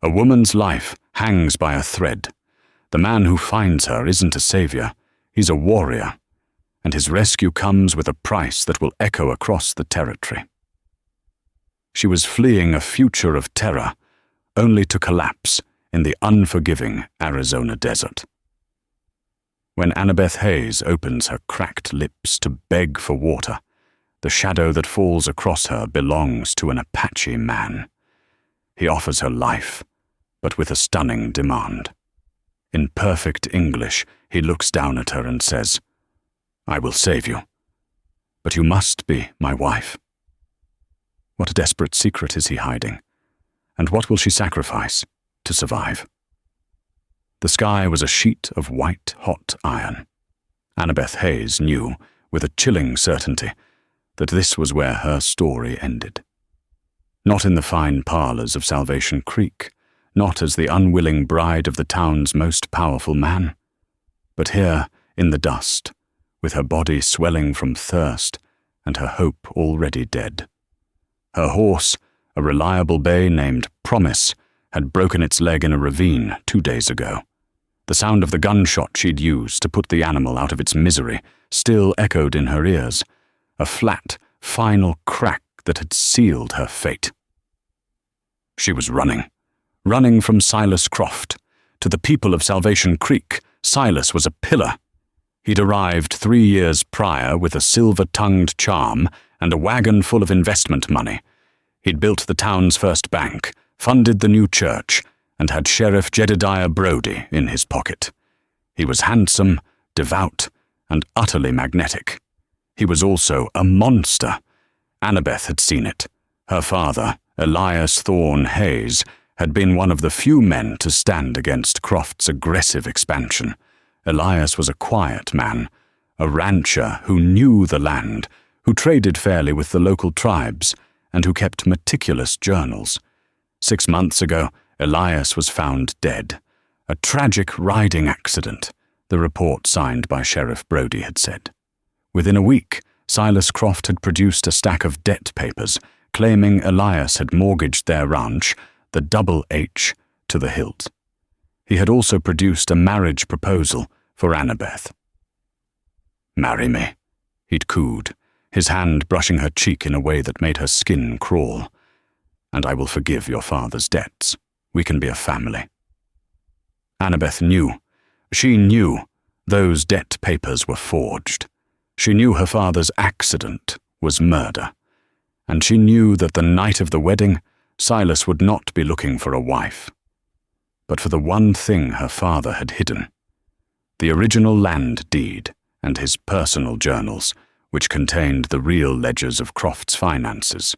A woman's life hangs by a thread. The man who finds her isn't a savior, he's a warrior, and his rescue comes with a price that will echo across the territory. She was fleeing a future of terror, only to collapse in the unforgiving Arizona desert. When Annabeth Hayes opens her cracked lips to beg for water, the shadow that falls across her belongs to an Apache man. He offers her life, but with a stunning demand. In perfect English, he looks down at her and says, "I will save you, but you must be my wife." What desperate secret is he hiding? And what will she sacrifice to survive? The sky was a sheet of white-hot iron. Annabeth Hayes knew, with a chilling certainty, that this was where her story ended. Not in the fine parlors of Salvation Creek, not as the unwilling bride of the town's most powerful man, but here in the dust, with her body swelling from thirst and her hope already dead. Her horse, a reliable bay named Promise, had broken its leg in a ravine 2 days ago. The sound of the gunshot she'd used to put the animal out of its misery still echoed in her ears, a flat, final crack that had sealed her fate. She was running from Silas Croft. To the people of Salvation Creek, Silas was a pillar. He'd arrived 3 years prior with a silver-tongued charm and a wagon full of investment money. He'd built the town's first bank, funded the new church, and had Sheriff Jedediah Broady in his pocket. He was handsome, devout, and utterly magnetic. He was also a monster. Annabeth had seen it. Her father, Elias Thorne Hayes, had been one of the few men to stand against Croft's aggressive expansion. Elias was a quiet man, a rancher who knew the land, who traded fairly with the local tribes, and who kept meticulous journals. 6 months ago, Elias was found dead. A tragic riding accident, the report signed by Sheriff Broady had said. Within a week, Silas Croft had produced a stack of debt papers, claiming Elias had mortgaged their ranch, the Double H, to the hilt. He had also produced a marriage proposal for Annabeth. "Marry me," he'd cooed, his hand brushing her cheek in a way that made her skin crawl. "And I will forgive your father's debts. We can be a family." Annabeth knew. She knew those debt papers were forged. She knew her father's accident was murder. And she knew that the night of the wedding, Silas would not be looking for a wife, but for the one thing her father had hidden: the original land deed and his personal journals, which contained the real ledgers of Croft's finances.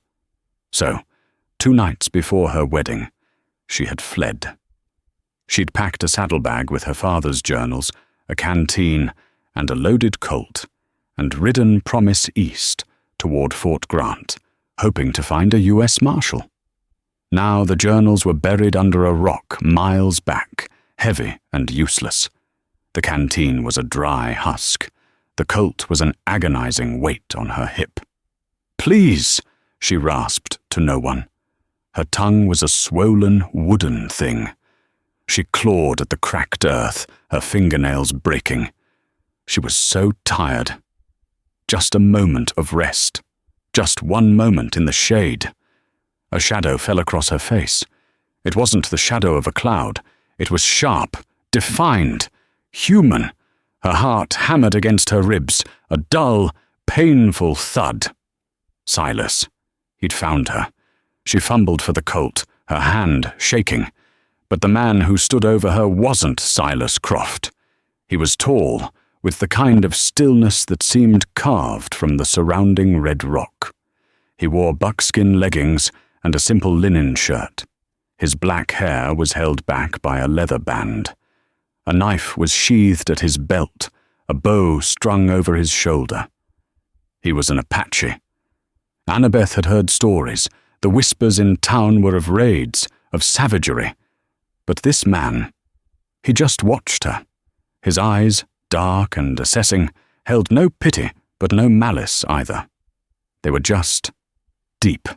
So, 2 nights before her wedding, she had fled. She'd packed a saddlebag with her father's journals, a canteen, and a loaded Colt, and ridden Promise east toward Fort Grant, hoping to find a U.S. Marshal. Now the journals were buried under a rock miles back, heavy and useless. The canteen was a dry husk. The Colt was an agonizing weight on her hip. "Please," she rasped to no one. Her tongue was a swollen, wooden thing. She clawed at the cracked earth, her fingernails breaking. She was so tired. Just a moment of rest. Just one moment in the shade. A shadow fell across her face. It wasn't the shadow of a cloud. It was sharp, defined, human. Her heart hammered against her ribs, a dull, painful thud. Silas. He'd found her. She fumbled for the Colt, her hand shaking. But the man who stood over her wasn't Silas Croft. He was tall, with the kind of stillness that seemed carved from the surrounding red rock. He wore buckskin leggings and a simple linen shirt. His black hair was held back by a leather band. A knife was sheathed at his belt, a bow strung over his shoulder. He was an Apache. Annabeth had heard stories. The whispers in town were of raids, of savagery. But this man, he just watched her. His eyes, dark and assessing, held no pity, but no malice either. They were just deep.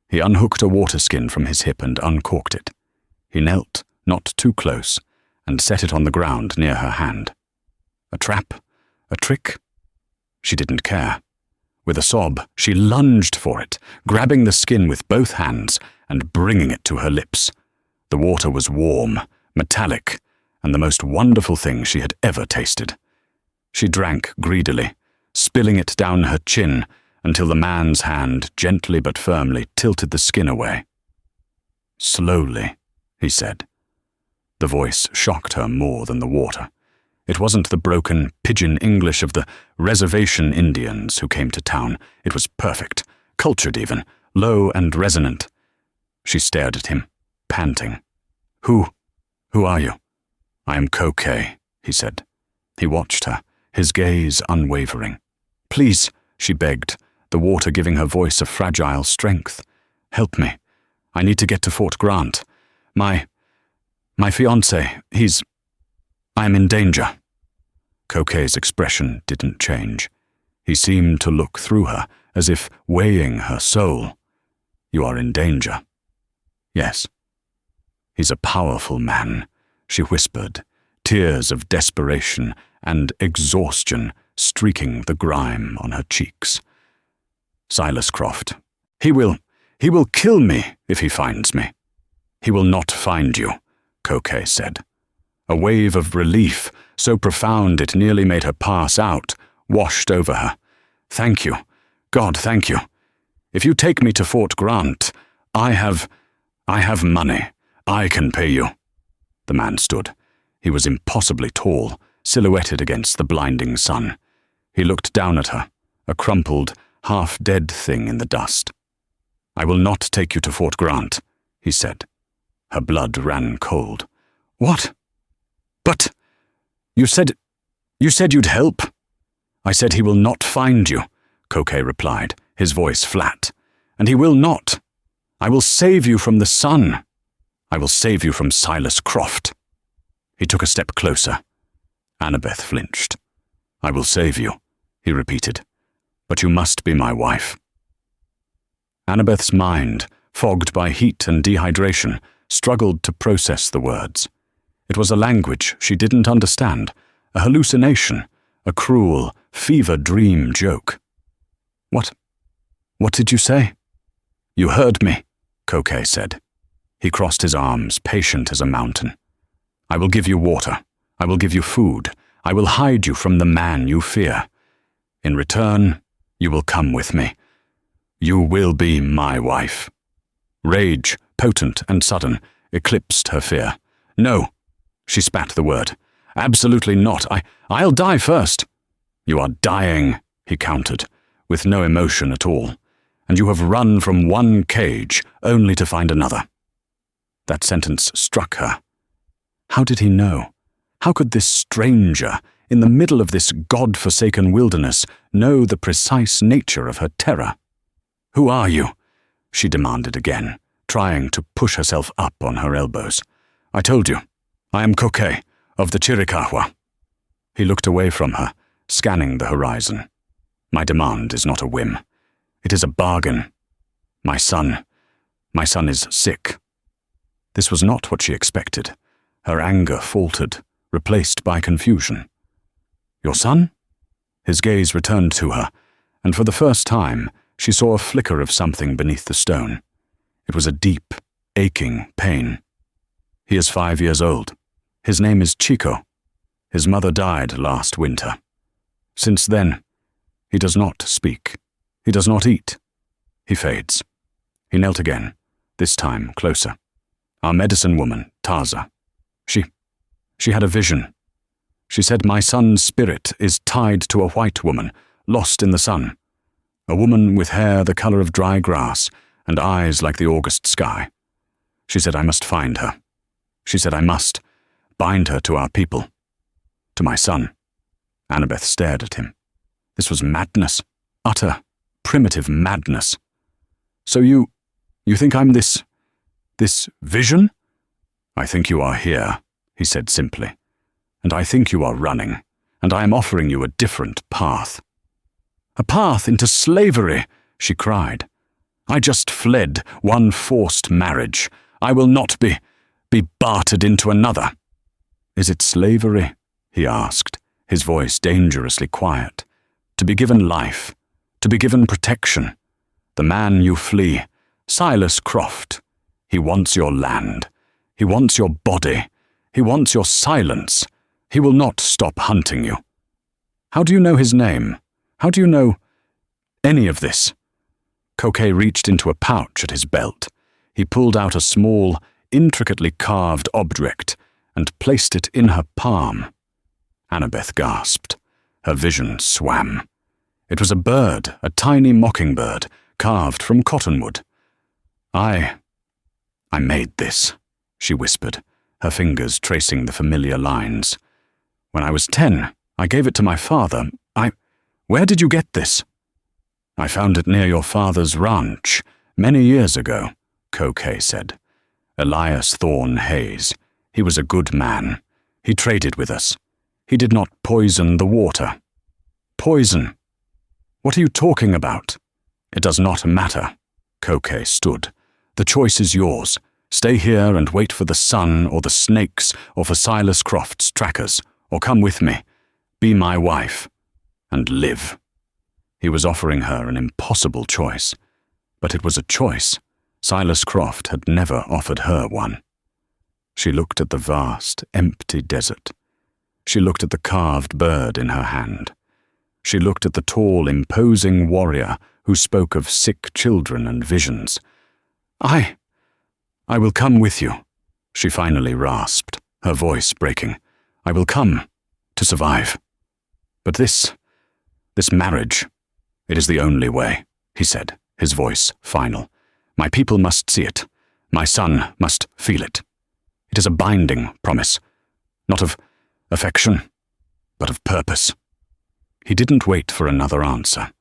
He unhooked a water skin from his hip and uncorked it. He knelt, not too close, and set it on the ground near her hand. A trap? A trick? She didn't care. With a sob, she lunged for it, grabbing the skin with both hands and bringing it to her lips. The water was warm, metallic, and the most wonderful thing she had ever tasted. She drank greedily, spilling it down her chin until the man's hand gently but firmly tilted the skin away. "Slowly," he said. The voice shocked her more than the water. It wasn't the broken pidgin English of the reservation Indians who came to town. It was perfect, cultured even, low and resonant. She stared at him, panting. Who are you?" "I am Koke," he said. He watched her, his gaze unwavering. "Please," she begged, the water giving her voice a fragile strength. "Help me. I need to get to Fort Grant. My fiancé, I am in danger." Koke's expression didn't change. He seemed to look through her, as if weighing her soul. "You are in danger." "Yes." "He's a powerful man," she whispered, tears of desperation and exhaustion streaking the grime on her cheeks. "Silas Croft. He will kill me if he finds me." "He will not find you," Koke said. A wave of relief, so profound it nearly made her pass out, washed over her. "Thank you. God, thank you. If you take me to Fort Grant, I have money. I can pay you." The man stood. He was impossibly tall, silhouetted against the blinding sun. He looked down at her, a crumpled, half-dead thing in the dust. "I will not take you to Fort Grant," he said. Her blood ran cold. "What? But you said you'd help." "I said he will not find you," Koke replied, his voice flat. "And he will not. I will save you from the sun. I will save you from Silas Croft." He took a step closer. Annabeth flinched. "I will save you," he repeated, "but you must be my wife." Annabeth's mind, fogged by heat and dehydration, struggled to process the words. It was a language she didn't understand, a hallucination, a cruel, fever dream joke. What did you say?" "You heard me," Koke said. He crossed his arms, patient as a mountain. "I will give you water. I will give you food. I will hide you from the man you fear. In return, you will come with me. You will be my wife." Rage, potent and sudden, eclipsed her fear. "No," she spat the word. "Absolutely not. I'll die first." "You are dying," he countered, with no emotion at all. "And you have run from one cage only to find another." That sentence struck her. How did he know? How could this stranger, in the middle of this God-forsaken wilderness, know the precise nature of her terror? "Who are you?" she demanded again, trying to push herself up on her elbows. "I told you. I am Koke, of the Chiricahua." He looked away from her, scanning the horizon. "My demand is not a whim. It is a bargain. My son is sick." This was not what she expected. Her anger faltered, replaced by confusion. "Your son?" His gaze returned to her, and for the first time, she saw a flicker of something beneath the stone. It was a deep, aching pain. "He is 5 years old. His name is Chico. His mother died last winter. Since then, he does not speak. He does not eat. He fades." He knelt again, this time closer. "Our medicine woman, Taza. She had a vision. She said my son's spirit is tied to a white woman, lost in the sun. A woman with hair the color of dry grass and eyes like the August sky. She said I must find her. She said I must bind her to our people, to my son." Annabeth stared at him. This was madness, utter, primitive madness. "So you think I'm this vision?" "I think you are here," he said simply. "And I think you are running, and I am offering you a different path." "A path into slavery," she cried. "I just fled one forced marriage. I will not be—" be bartered into another. Is it slavery? He asked, his voice dangerously quiet. To be given life, to be given protection. The man you flee, Silas Croft, he wants your land. He wants your body. He wants your silence. He will not stop hunting you. How do you know his name? How do you know any of this? Koke reached into a pouch at his belt. He pulled out a small, intricately carved object and placed it in her palm. Annabeth gasped. Her vision swam. It was a bird, a tiny mockingbird, carved from cottonwood. I made this, she whispered, her fingers tracing the familiar lines. When I was 10, I gave it to my father. Where did you get this? I found it near your father's ranch, many years ago, Koke said. Elias Thorne Hayes. He was a good man. He traded with us. He did not poison the water. Poison? What are you talking about? It does not matter. Koke stood. The choice is yours. Stay here and wait for the sun or the snakes or for Silas Croft's trackers, or come with me. Be my wife. And live. He was offering her an impossible choice. But it was a choice. Silas Croft had never offered her one. She looked at the vast, empty desert. She looked at the carved bird in her hand. She looked at the tall, imposing warrior who spoke of sick children and visions. I will come with you, she finally rasped, her voice breaking. I will come to survive. But this marriage, it is the only way, he said, his voice final. My people must see it. My son must feel it. It is a binding promise, not of affection, but of purpose. He didn't wait for another answer.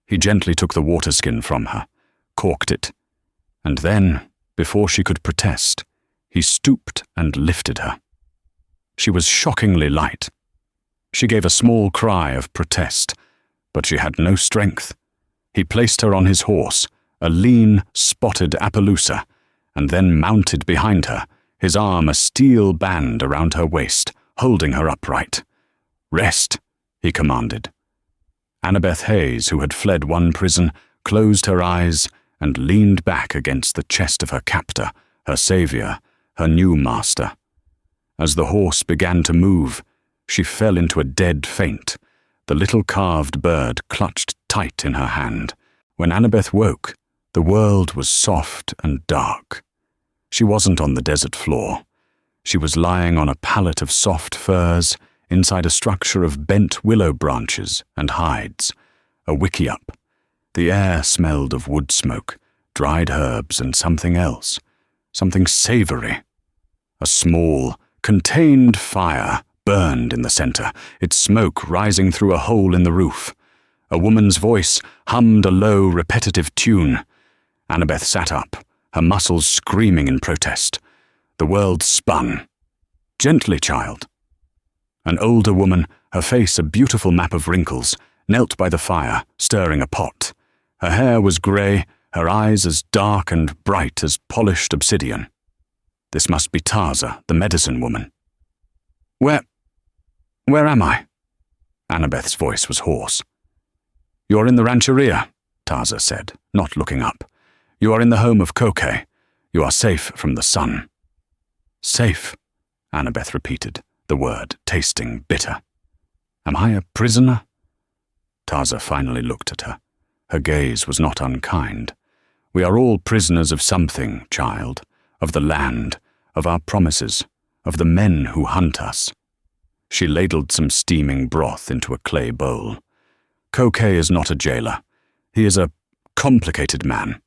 He gently took the water skin from her, corked it, and then, before she could protest, he stooped and lifted her. She was shockingly light. She gave a small cry of protest, but she had no strength. He placed her on his horse, a lean, spotted Appaloosa, and then mounted behind her, his arm a steel band around her waist, holding her upright. Rest, he commanded. Annabeth Hayes, who had fled one prison, closed her eyes and leaned back against the chest of her captor, her savior, her new master. As the horse began to move, she fell into a dead faint, the little carved bird clutched tight in her hand. When Annabeth woke, the world was soft and dark. She wasn't on the desert floor. She was lying on a pallet of soft furs inside a structure of bent willow branches and hides, a wickiup. The air smelled of wood smoke, dried herbs, and something else, something savory. A small, contained fire burned in the center, its smoke rising through a hole in the roof. A woman's voice hummed a low, repetitive tune. Annabeth sat up, her muscles screaming in protest. The world spun. Gently, child. An older woman, her face a beautiful map of wrinkles, knelt by the fire, stirring a pot. Her hair was grey, her eyes as dark and bright as polished obsidian. This must be Taza, the medicine woman. Where am I? Annabeth's voice was hoarse. You're in the rancheria, Taza said, not looking up. You are in the home of Koke. You are safe from the sun. Safe, Annabeth repeated, the word tasting bitter. Am I a prisoner? Taza finally looked at her. Her gaze was not unkind. We are all prisoners of something, child, of the land, of our promises, of the men who hunt us. She ladled some steaming broth into a clay bowl. Koke is not a jailer. He is a complicated man.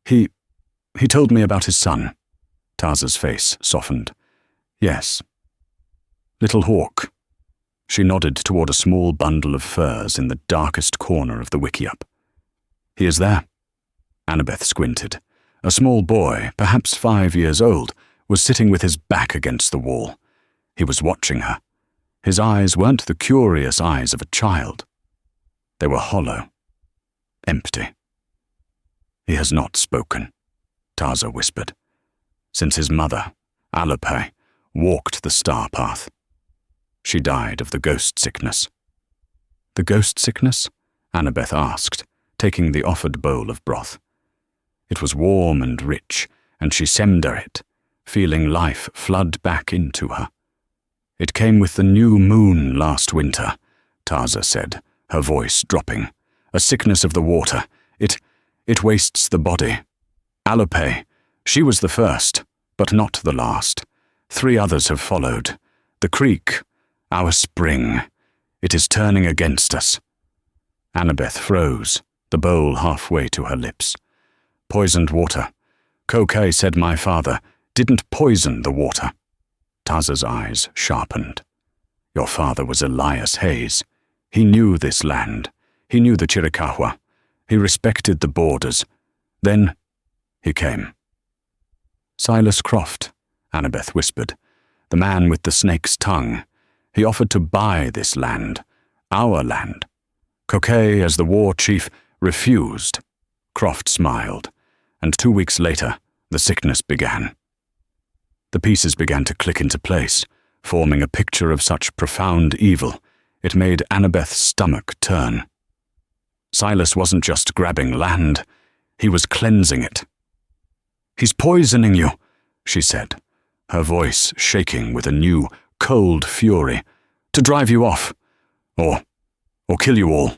He told me about his son. Taza's face softened. Yes. Little Hawk. She nodded toward a small bundle of furs in the darkest corner of the wickiup. He is there. Annabeth squinted. A small boy, perhaps 5 years old, was sitting with his back against the wall. He was watching her. His eyes weren't the curious eyes of a child. They were hollow, empty. He has not spoken, Taza whispered. Since his mother, Alope, walked the star path. She died of the ghost sickness. The ghost sickness? Annabeth asked, taking the offered bowl of broth. It was warm and rich, and she semmed it, feeling life flood back into her. It came with the new moon last winter, Taza said, her voice dropping. A sickness of the water. It wastes the body. Alope, she was the first, but not the last. 3 others have followed. The creek, our spring, it is turning against us. Annabeth froze, the bowl halfway to her lips. Poisoned water. Koke said my father didn't poison the water. Taza's eyes sharpened. Your father was Elias Hayes. He knew this land. He knew the Chiricahua. He respected the borders. Then he came. Silas Croft, Annabeth whispered. The man with the snake's tongue. He offered to buy this land. Our land. Koke, as the war chief, refused. Croft smiled, and 2 weeks later, the sickness began. The pieces began to click into place, forming a picture of such profound evil, it made Annabeth's stomach turn. Silas wasn't just grabbing land, he was cleansing it. He's poisoning you, she said, her voice shaking with a new, cold fury, to drive you off, or kill you all.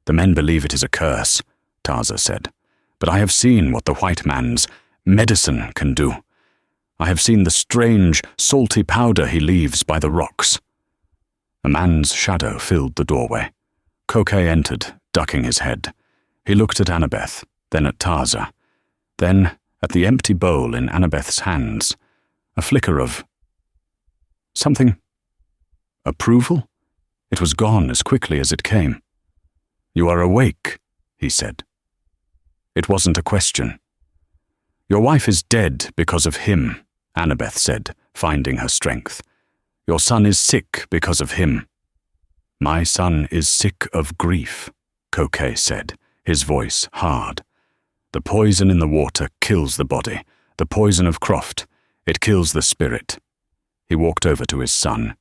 The men believe it is a curse, Taza said, but I have seen what the white man's medicine can do. I have seen the strange, salty powder he leaves by the rocks. A man's shadow filled the doorway. Koke entered, ducking his head. He looked at Annabeth, then at Taza, then at the empty bowl in Annabeth's hands, a flicker of something. Approval? It was gone as quickly as it came. You are awake, he said. It wasn't a question. Your wife is dead because of him, Annabeth said, finding her strength. Your son is sick because of him. My son is sick of grief, Koke said, his voice hard. The poison in the water kills the body. The poison of Croft, it kills the spirit. He walked over to his son.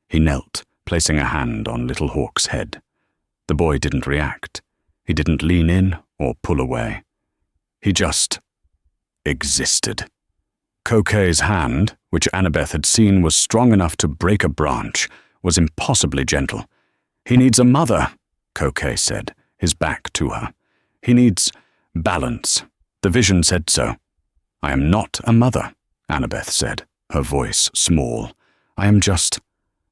He knelt, placing a hand on Little Hawk's head. The boy didn't react. He didn't lean in or pull away. He just existed. Koke's hand, which Annabeth had seen was strong enough to break a branch, was impossibly gentle. He needs a mother, Koke said, his back to her. He needs balance. The vision said so. I am not a mother, Annabeth said, her voice small. I am just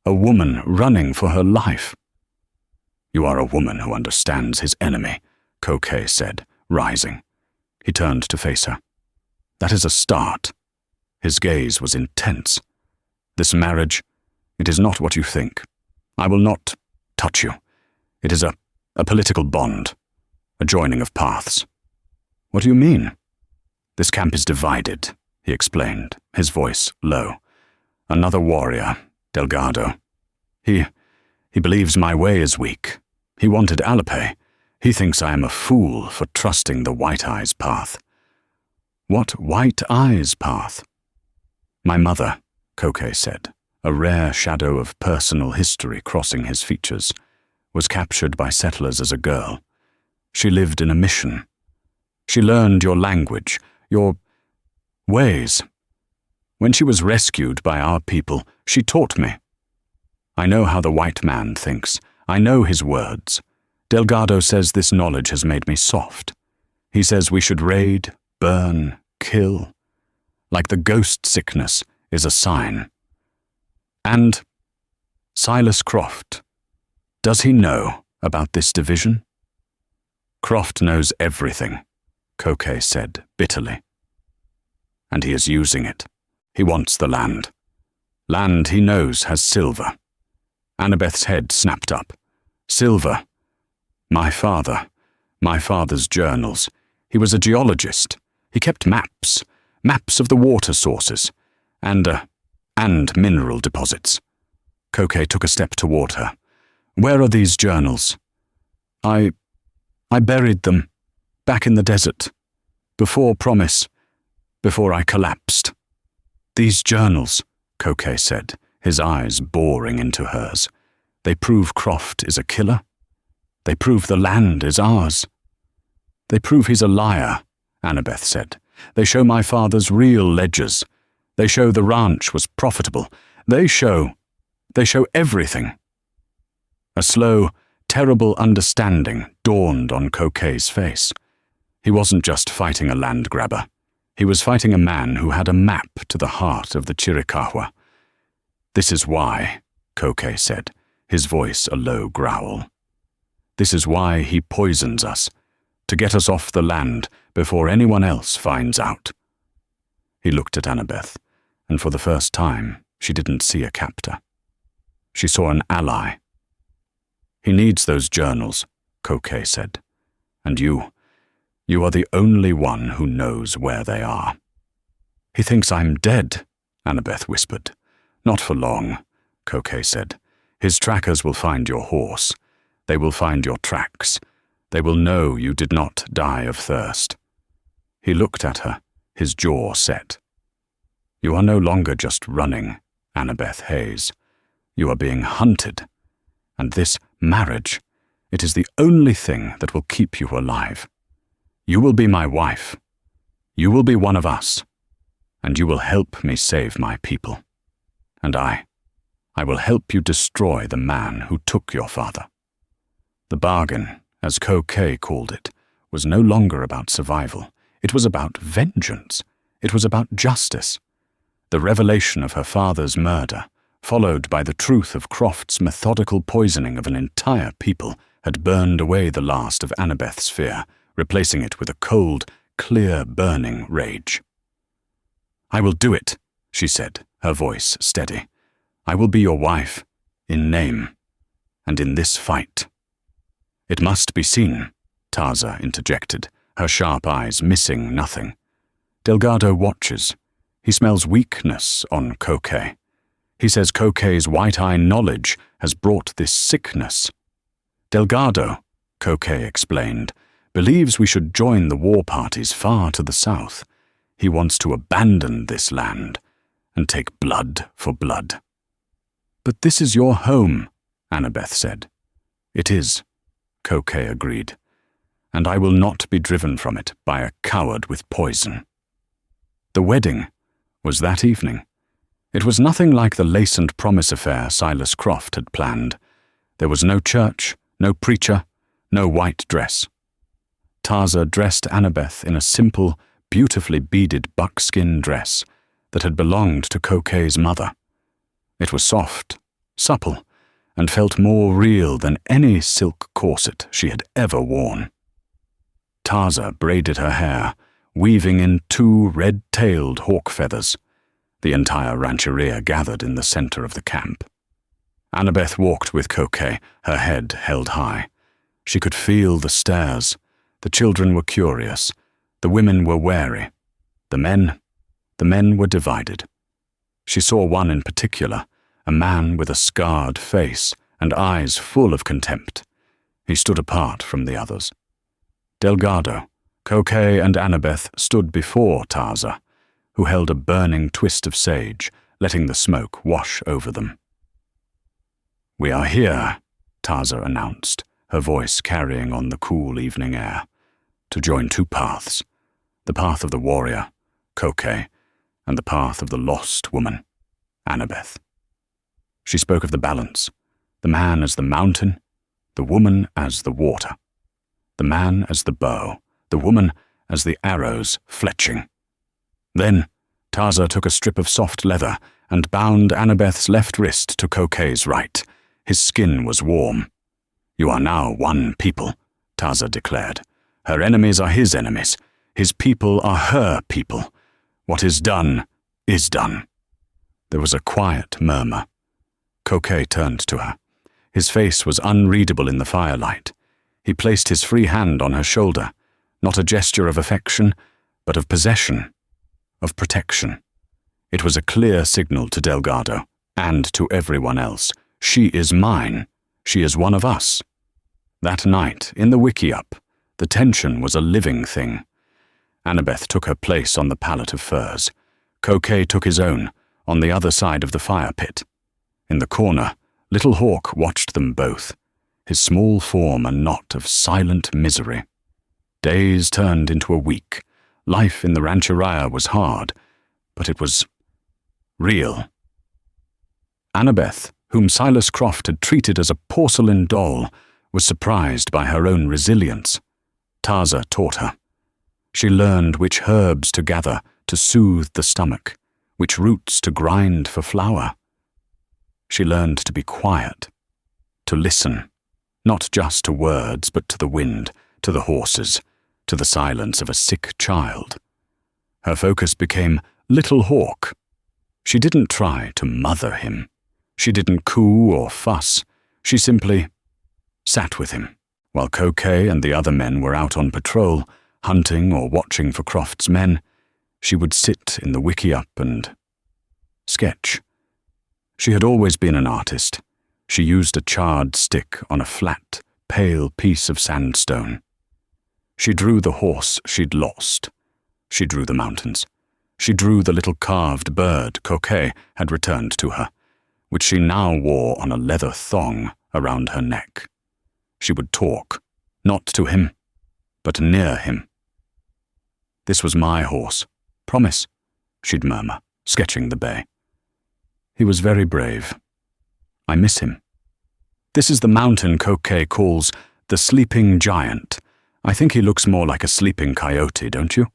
a woman running for her life. You are a woman who understands his enemy, Koke said, rising. He turned to face her. That is a start. His gaze was intense. This marriage, it is not what you think. I will not touch you. It is a political bond, a joining of paths. What do you mean? This camp is divided, he explained, his voice low. Another warrior, Delgado. He believes my way is weak. He wanted Alope. He thinks I am a fool for trusting the White Eyes path. What White Eyes path? My mother, Koke said, a rare shadow of personal history crossing his features, was captured by settlers as a girl. She lived in a mission. She learned your language, your ways. When she was rescued by our people, she taught me. I know how the white man thinks. I know his words. Delgado says this knowledge has made me soft. He says we should raid, burn, kill. Like the ghost sickness is a sign. And Silas Croft, does he know about this division? Croft knows everything, Koke said bitterly. And he is using it. He wants the land. Land he knows has silver. Annabeth's head snapped up. Silver. My father's journals. He was a geologist. He kept maps of the water sources, and mineral deposits. Koke took a step toward her. Where are these journals? I buried them, back in the desert, before I collapsed. These journals, Koke said, his eyes boring into hers. They prove Croft is a killer. They prove the land is ours. They prove he's a liar, Annabeth said. They show my father's real ledgers. They show the ranch was profitable. They show everything. A slow, terrible understanding dawned on Koke's face. He wasn't just fighting a land grabber. He was fighting a man who had a map to the heart of the Chiricahua. This is why, Koke said, his voice a low growl. This is why he poisons us, to get us off the land before anyone else finds out. He looked at Annabeth, and for the first time, she didn't see a captor. She saw an ally. He needs those journals, Koke said, and you are the only one who knows where they are. He thinks I'm dead, Annabeth whispered. Not for long, Koke said. His trackers will find your horse. They will find your tracks. They will know you did not die of thirst. He looked at her, his jaw set. You are no longer just running, Annabeth Hayes. You are being hunted. And this marriage, it is the only thing that will keep you alive. You will be my wife. You will be one of us. And you will help me save my people. And I will help you destroy the man who took your father. The bargain, as Koke called it, was no longer about survival. It was about vengeance. It was about justice. The revelation of her father's murder, followed by the truth of Croft's methodical poisoning of an entire people, had burned away the last of Annabeth's fear, replacing it with a cold, clear, burning rage. I will do it, she said, her voice steady. I will be your wife, in name, and in this fight. It must be seen, Taza interjected, her sharp eyes missing nothing. Delgado watches. He smells weakness on Koke. He says Koke's white-eye knowledge has brought this sickness. Delgado, Koke explained, believes we should join the war parties far to the south. He wants to abandon this land and take blood for blood. But this is your home, Annabeth said. It is, Koke agreed, and I will not be driven from it by a coward with poison. The wedding was that evening. It was nothing like the lace and promise affair Silas Croft had planned. There was no church, no preacher, no white dress. Taza dressed Annabeth in a simple, beautifully beaded buckskin dress that had belonged to Koke's mother. It was soft, supple, and felt more real than any silk corset she had ever worn. Taza braided her hair, weaving in 2 red-tailed hawk feathers. The entire rancheria gathered in the center of the camp. Annabeth walked with Koke, her head held high. She could feel the stares. The children were curious. The women were wary. The men were divided. She saw one in particular, a man with a scarred face and eyes full of contempt. He stood apart from the others. Delgado, Koke and Annabeth stood before Taza, who held a burning twist of sage, letting the smoke wash over them. We are here, Taza announced, her voice carrying on the cool evening air, to join 2 paths, the path of the warrior, Koke, and the path of the lost woman, Annabeth. She spoke of the balance, the man as the mountain, the woman as the water, the man as the bow, the woman as the arrows fletching. Then Taza took a strip of soft leather and bound Annabeth's left wrist to Koke's right. His skin was warm. You are now one people, Taza declared. Her enemies are his enemies. His people are her people. What is done is done. There was a quiet murmur. Koke turned to her. His face was unreadable in the firelight. He placed his free hand on her shoulder, not a gesture of affection, but of possession, of protection. It was a clear signal to Delgado, and to everyone else. She is mine. She is one of us. That night, in the wickiup, the tension was a living thing. Annabeth took her place on the pallet of furs. Koke took his own, on the other side of the fire pit. In the corner, Little Hawk watched them both, his small form a knot of silent misery. Days turned into a week. Life in the rancheria was hard, but it was real. Annabeth, whom Silas Croft had treated as a porcelain doll, was surprised by her own resilience. Taza taught her. She learned which herbs to gather to soothe the stomach, which roots to grind for flour. She learned to be quiet, to listen, not just to words, but to the wind, to the horses, to the silence of a sick child. Her focus became Little Hawk. She didn't try to mother him. She didn't coo or fuss. She simply sat with him. While Koke and the other men were out on patrol, hunting or watching for Croft's men, she would sit in the wickiup and sketch. She had always been an artist. She used a charred stick on a flat, pale piece of sandstone. She drew the horse she'd lost. She drew the mountains. She drew the little carved bird Koke had returned to her, which she now wore on a leather thong around her neck. She would talk, not to him, but near him. "This was my horse. Promise," she'd murmur, sketching the bay. "He was very brave. I miss him. This is the mountain Koke calls the sleeping giant. I think he looks more like a sleeping coyote, don't you?"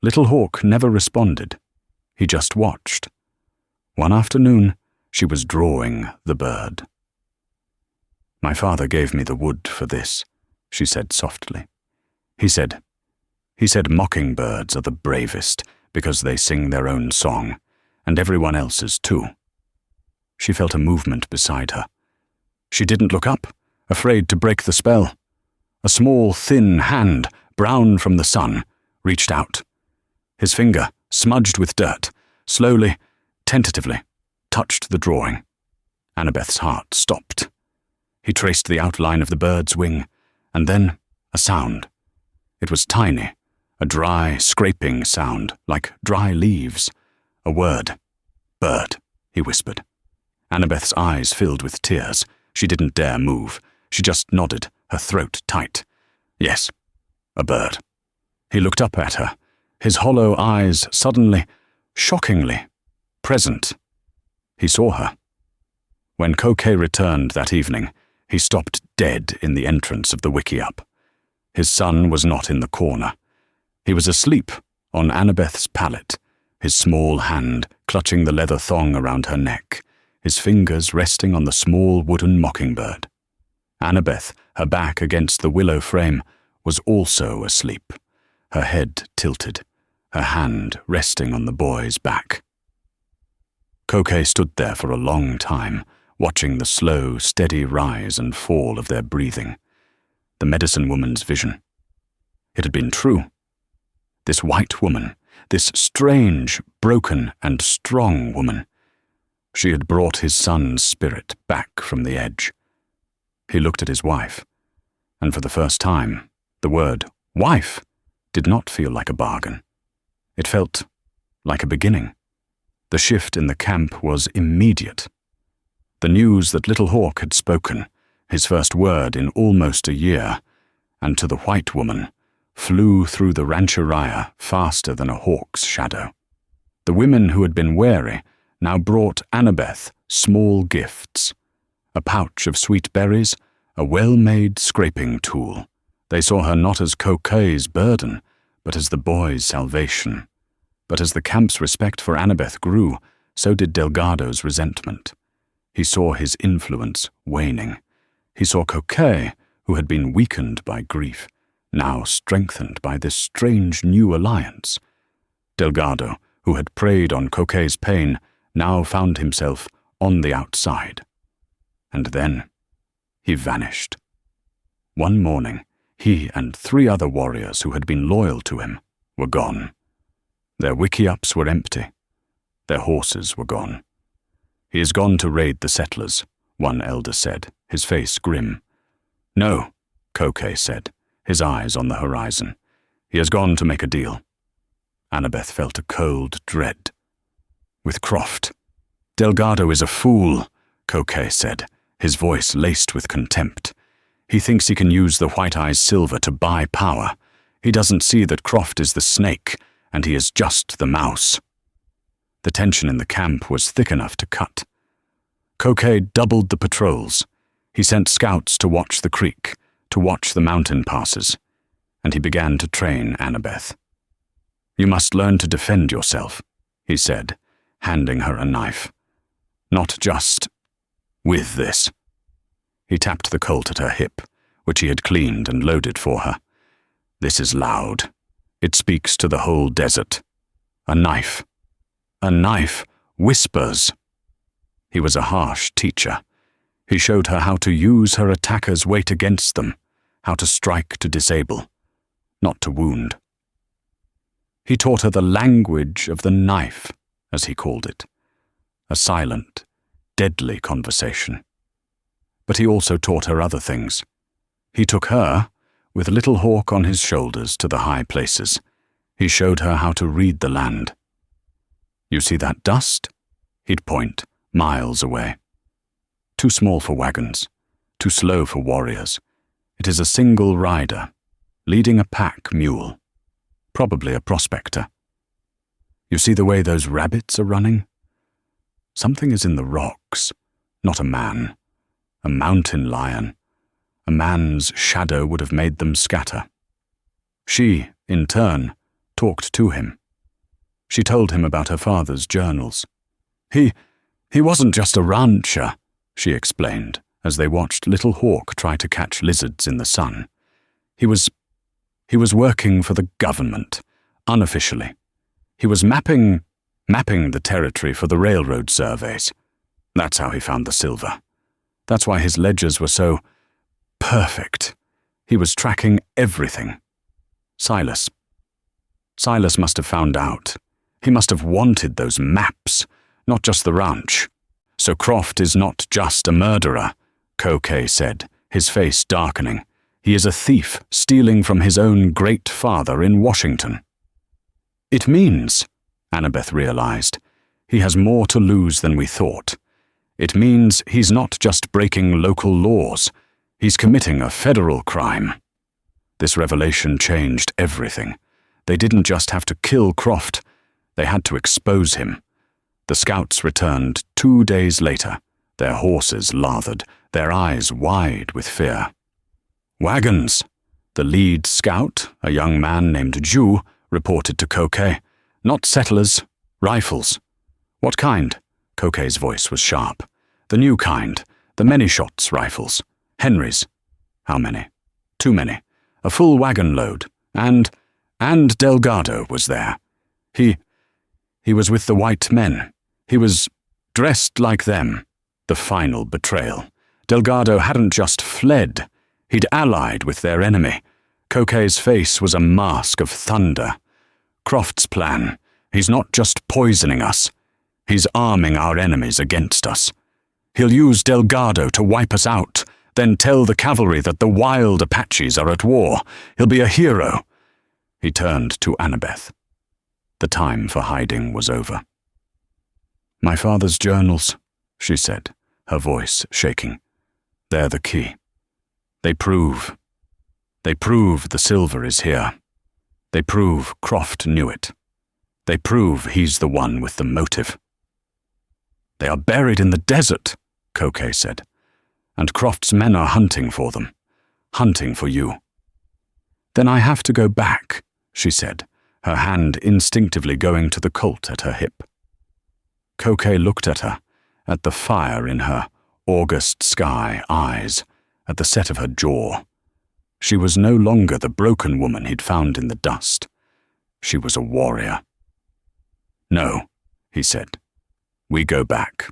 Little Hawk never responded. He just watched. One afternoon, she was drawing the bird. "My father gave me the wood for this," she said softly. He said mockingbirds are the bravest because they sing their own song, and everyone else's too. She felt a movement beside her. She didn't look up, afraid to break the spell. A small, thin hand, brown from the sun, reached out. His finger, smudged with dirt, slowly, tentatively, touched the drawing. Annabeth's heart stopped. He traced the outline of the bird's wing, and then a sound. It was tiny, a dry, scraping sound, like dry leaves. A word. "Bird," he whispered. Annabeth's eyes filled with tears. She didn't dare move. She just nodded, her throat tight. "Yes, a bird." He looked up at her, his hollow eyes suddenly, shockingly, present. He saw her. When Koke returned that evening, he stopped dead in the entrance of the wickiup. His son was not in the corner. He was asleep on Annabeth's pallet, his small hand clutching the leather thong around her neck, his fingers resting on the small wooden mockingbird. Annabeth, her back against the willow frame, was also asleep, her head tilted, her hand resting on the boy's back. Koke stood there for a long time, watching the slow, steady rise and fall of their breathing. The medicine woman's vision. It had been true. This white woman, this strange, broken, and strong woman. She had brought his son's spirit back from the edge. He looked at his wife, and for the first time, the word wife did not feel like a bargain. It felt like a beginning. The shift in the camp was immediate. The news that Little Hawk had spoken, his first word in almost a year, and to the white woman, flew through the rancheria faster than a hawk's shadow. The women who had been wary now brought Annabeth small gifts, a pouch of sweet berries, a well-made scraping tool. They saw her not as Koke's burden, but as the boy's salvation. But as the camp's respect for Annabeth grew, so did Delgado's resentment. He saw his influence waning. He saw Koke, who had been weakened by grief, now strengthened by this strange new alliance. Delgado, who had preyed on Koke's pain, now found himself on the outside. And then he vanished. One morning, he and 3 other warriors who had been loyal to him were gone. Their wickiups were empty. Their horses were gone. "He is gone to raid the settlers," one elder said, his face grim. "No," Koke said, his eyes on the horizon. "He has gone to make a deal." Annabeth felt a cold dread. With Croft. Delgado is a fool, Koke said, his voice laced with contempt. He thinks he can use the White Eye's silver to buy power. He doesn't see that Croft is the snake, and he is just the mouse. The tension in the camp was thick enough to cut. Koke doubled the patrols. He sent scouts to watch the creek, to watch the mountain passes, and he began to train Annabeth. You must learn to defend yourself, he said, handing her a knife. Not just with this. He tapped the Colt at her hip, which he had cleaned and loaded for her. This is loud. It speaks to the whole desert. A knife. A knife whispers. He was a harsh teacher. He showed her how to use her attacker's weight against them, how to strike to disable, not to wound. He taught her the language of the knife, as he called it, a silent, deadly conversation. But he also taught her other things. He took her, with Little Hawk on his shoulders, to the high places. He showed her how to read the land. You see that dust? He'd point, miles away. Too small for wagons, too slow for warriors. It is a single rider, leading a pack mule, probably a prospector. You see the way those rabbits are running? Something is in the rocks, not a man, a mountain lion. A man's shadow would have made them scatter. She, in turn, talked to him. She told him about her father's journals. He wasn't just a rancher, she explained, as they watched Little Hawk try to catch lizards in the sun. He was working for the government, unofficially. He was mapping the territory for the railroad surveys. That's how he found the silver. That's why his ledgers were so perfect. He was tracking everything. Silas must have found out. He must have wanted those maps, not just the ranch. So Croft is not just a murderer, Koke said, his face darkening. He is a thief stealing from his own great father in Washington. It means, Annabeth realized, he has more to lose than we thought. It means he's not just breaking local laws. He's committing a federal crime. This revelation changed everything. They didn't just have to kill Croft. They had to expose him. The scouts returned 2 days later, their horses lathered, their eyes wide with fear. Wagons! The lead scout, a young man named Ju, reported to Koke. Not settlers, rifles. What kind? Koke's voice was sharp. The new kind, the many-shots rifles. Henry's. How many? Too many. A full wagon load. And Delgado was there. He was with the white men. He was dressed like them. The final betrayal. Delgado hadn't just fled. He'd allied with their enemy. Koke's face was a mask of thunder. Croft's plan. He's not just poisoning us. He's arming our enemies against us. He'll use Delgado to wipe us out, then tell the cavalry that the wild Apaches are at war. He'll be a hero. He turned to Annabeth. The time for hiding was over. My father's journals, she said, her voice shaking. They're the key. They prove the silver is here. They prove Croft knew it. They prove he's the one with the motive. They are buried in the desert, Koke said, and Croft's men are hunting for them, hunting for you. Then I have to go back, she said, her hand instinctively going to the Colt at her hip. Koke looked at her, at the fire in her August sky eyes, at the set of her jaw. She was no longer the broken woman he'd found in the dust. She was a warrior. No, he said. We go back.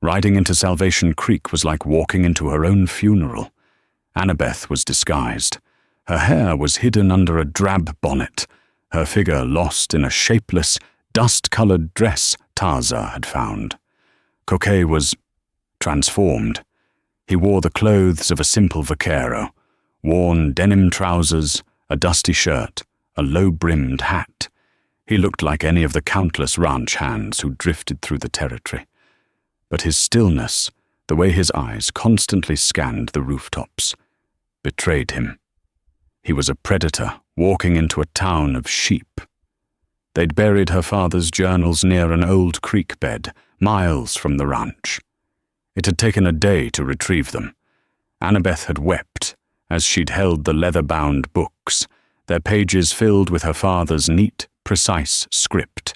Riding into Salvation Creek was like walking into her own funeral. Annabeth was disguised. Her hair was hidden under a drab bonnet, her figure lost in a shapeless, dust-colored dress Taza had found. Koke was transformed. He wore the clothes of a simple vaquero, worn denim trousers, a dusty shirt, a low-brimmed hat. He looked like any of the countless ranch hands who drifted through the territory. But his stillness, the way his eyes constantly scanned the rooftops, betrayed him. He was a predator walking into a town of sheep. They'd buried her father's journals near an old creek bed, miles from the ranch. It had taken a day to retrieve them. Annabeth had wept as she'd held the leather-bound books, their pages filled with her father's neat, precise script,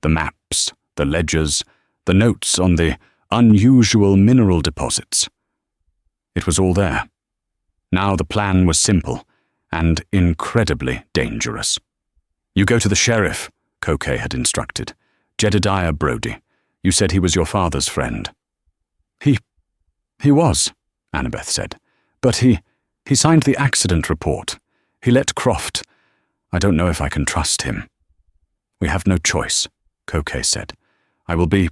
the maps, the ledgers, the notes on the unusual mineral deposits. It was all there. Now the plan was simple and incredibly dangerous. "You go to the sheriff," Koke had instructed. "Jedediah Broady. You said he was your father's friend." He was," Annabeth said. "But he signed the accident report. He let Croft. I don't know if I can trust him." "We have no choice," Koke said. "I will be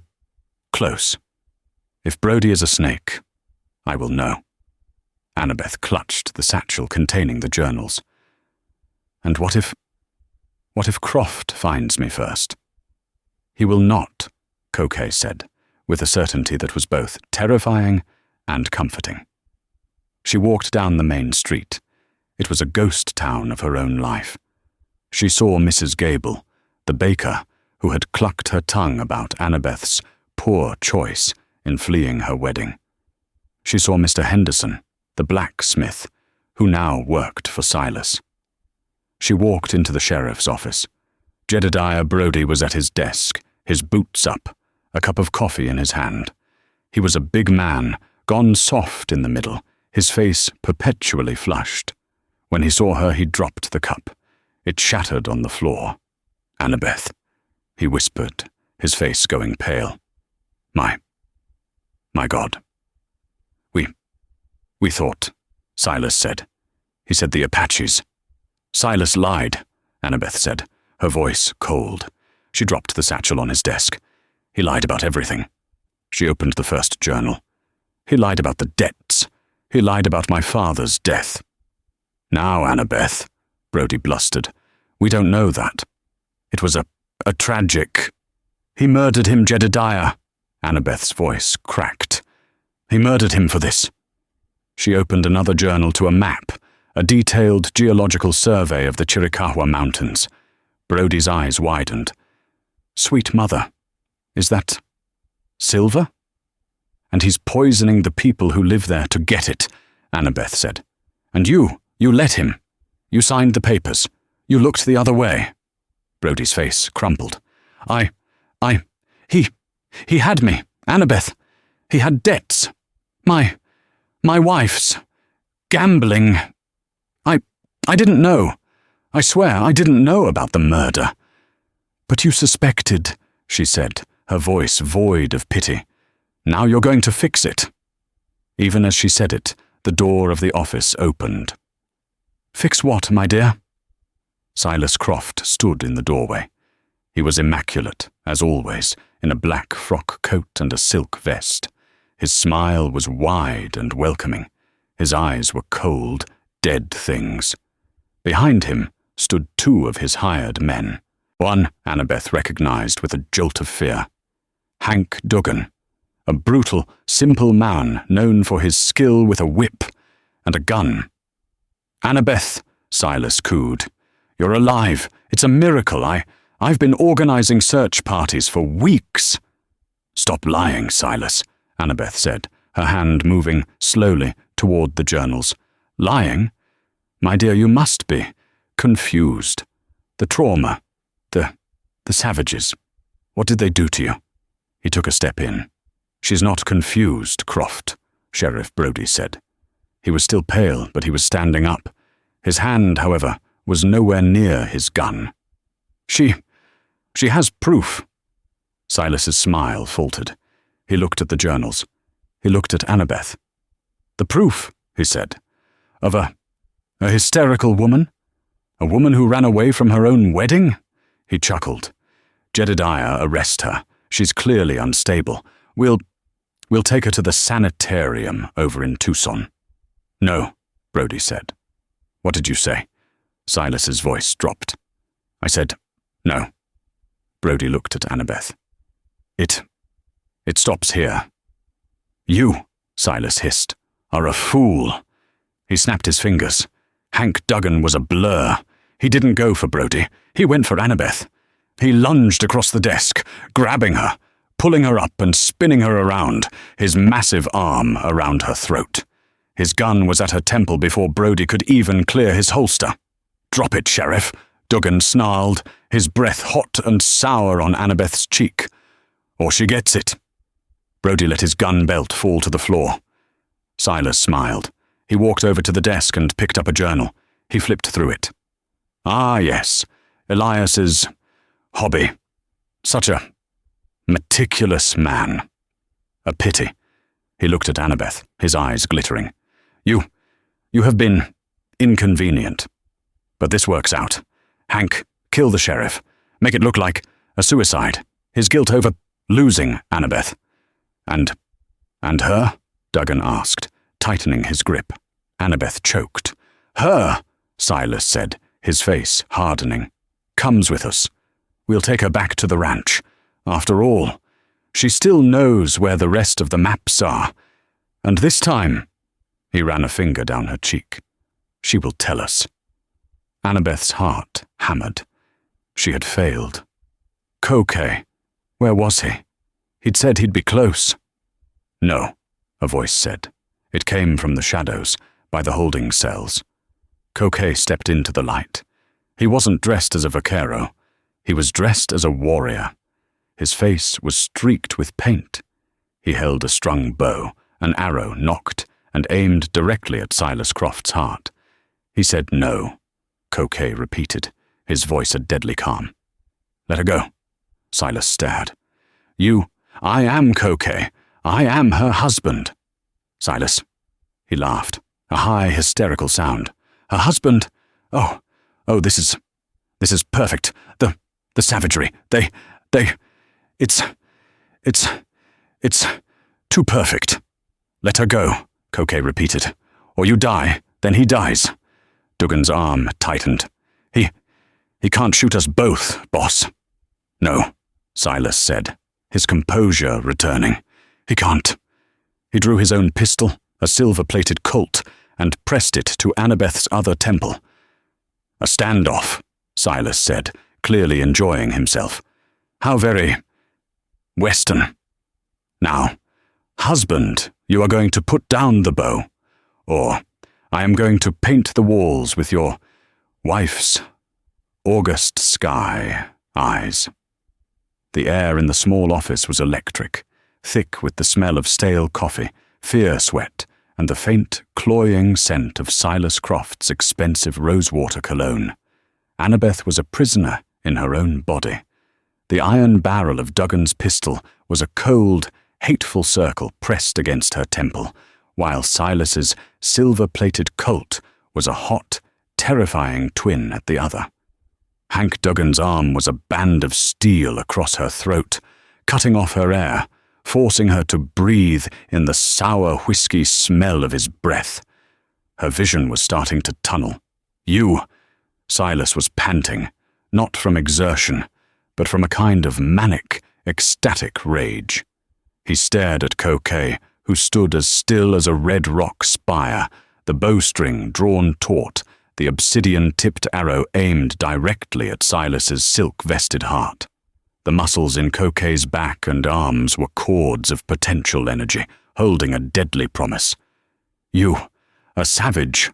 close. If Broady is a snake, I will know." Annabeth clutched the satchel containing the journals. "And what if Croft finds me first?" "He will not," Koke said, with a certainty that was both terrifying and comforting. She walked down the main street. It was a ghost town of her own life. She saw Mrs. Gable, the baker, who had clucked her tongue about Annabeth's poor choice in fleeing her wedding. She saw Mr. Henderson, the blacksmith, who now worked for Silas. She walked into the sheriff's office. Jedediah Broady was at his desk, his boots up, a cup of coffee in his hand. He was a big man, gone soft in the middle, his face perpetually flushed. When he saw her, he dropped the cup. It shattered on the floor. "Annabeth," he whispered, his face going pale. My God. We thought," Silas said. He said the Apaches. "Silas lied," Annabeth said, her voice cold. She dropped the satchel on his desk. "He lied about everything." She opened the first journal. "He lied about the debts. He lied about my father's death." "Now, Annabeth," Broady blustered, "we don't know that. It was a tragic—" "He murdered him, Jedediah." Annabeth's voice cracked. "He murdered him for this." She opened another journal to a map, a detailed geological survey of the Chiricahua Mountains. Brody's eyes widened. "Sweet mother, is that silver?" "And he's poisoning the people who live there to get it," Annabeth said. "And you let him. You signed the papers. You looked the other way." Brody's face crumpled. He had me, Annabeth. He had debts. My wife's. Gambling. I didn't know. I swear I didn't know about the murder." "But you suspected," she said, her voice void of pity. "Now you're going to fix it." Even as she said it, the door of the office opened. "Fix what, my dear?" Silas Croft stood in the doorway. He was immaculate, as always, in a black frock coat and a silk vest. His smile was wide and welcoming. His eyes were cold, dead things. Behind him stood two of his hired men. One Annabeth recognized with a jolt of fear. Hank Duggan, a brutal, simple man known for his skill with a whip and a gun. "Annabeth," Silas cooed. "You're alive. It's a miracle. I've been organizing search parties for weeks." "Stop lying, Silas," Annabeth said, her hand moving slowly toward the journals. "Lying? My dear, you must be confused. The trauma, the savages. What did they do to you?" He took a step in. "She's not confused, Croft," Sheriff Broady said. He was still pale, but he was standing up. His hand, however, was nowhere near his gun. She has proof." Silas's smile faltered. He looked at the journals. He looked at Annabeth. "The proof," he said, "of a hysterical woman? A woman who ran away from her own wedding?" He chuckled. "Jedediah, arrest her. She's clearly unstable. We'll take her to the sanitarium over in Tucson." "No," Broady said. "What did you say?" Silas's voice dropped. "I said, no. Broady looked at Annabeth. It stops here. You, Silas hissed, are a fool. He snapped his fingers. Hank Duggan was a blur. He didn't go for Broady. He went for Annabeth. He lunged across the desk, grabbing her, pulling her up and spinning her around, his massive arm around her throat. His gun was at her temple before Broady could even clear his holster. "Drop it, Sheriff," Duggan snarled, his breath hot and sour on Annabeth's cheek. "Or she gets it." Broady let his gun belt fall to the floor. Silas smiled. He walked over to the desk and picked up a journal. He flipped through it. Ah, yes, Elias's hobby. Such a meticulous man. A pity. He looked at Annabeth, his eyes glittering. You have been inconvenient. But this works out. Hank, kill the sheriff. Make it look like a suicide. His guilt over losing Annabeth. And her? Duggan asked, tightening his grip. Annabeth choked. Her, Silas said, his face hardening. Comes with us. We'll take her back to the ranch. After all, she still knows where the rest of the maps are. And this time, he ran a finger down her cheek. She will tell us. Annabeth's heart hammered. She had failed. Koke, where was he? He'd said he'd be close. No, a voice said. It came from the shadows, by the holding cells. Koke stepped into the light. He wasn't dressed as a vaquero. He was dressed as a warrior. His face was streaked with paint. He held a strung bow, an arrow nocked, and aimed directly at Silas Croft's heart. He said no, Koke repeated, his voice a deadly calm. Let her go. Silas stared. I am Koke. I am her husband. Silas. He laughed, a high, hysterical sound. Her husband? Oh, this is perfect. The savagery. It's too perfect. Let her go, Koke repeated. Or you die, then he dies. Duggan's arm tightened. He can't shoot us both, boss. No, Silas said, his composure returning. He can't. He drew his own pistol, a silver-plated Colt, and pressed it to Annabeth's other temple. A standoff, Silas said, clearly enjoying himself. How very Western. Now, husband, you are going to put down the bow, or I am going to paint the walls with your wife's August sky eyes. The air in the small office was electric, thick with the smell of stale coffee, fear sweat, and the faint, cloying scent of Silas Croft's expensive rosewater cologne. Annabeth was a prisoner in her own body. The iron barrel of Duggan's pistol was a cold, hateful circle pressed against her temple, while Silas's silver-plated Colt was a hot, terrifying twin at the other. Hank Duggan's arm was a band of steel across her throat, cutting off her air, forcing her to breathe in the sour whiskey smell of his breath. Her vision was starting to tunnel. Silas was panting, not from exertion, but from a kind of manic, ecstatic rage. He stared at Koke, who stood as still as a red rock spire, the bowstring drawn taut, the obsidian-tipped arrow aimed directly at Silas's silk-vested heart. The muscles in Koke's back and arms were cords of potential energy, holding a deadly promise. You, a savage,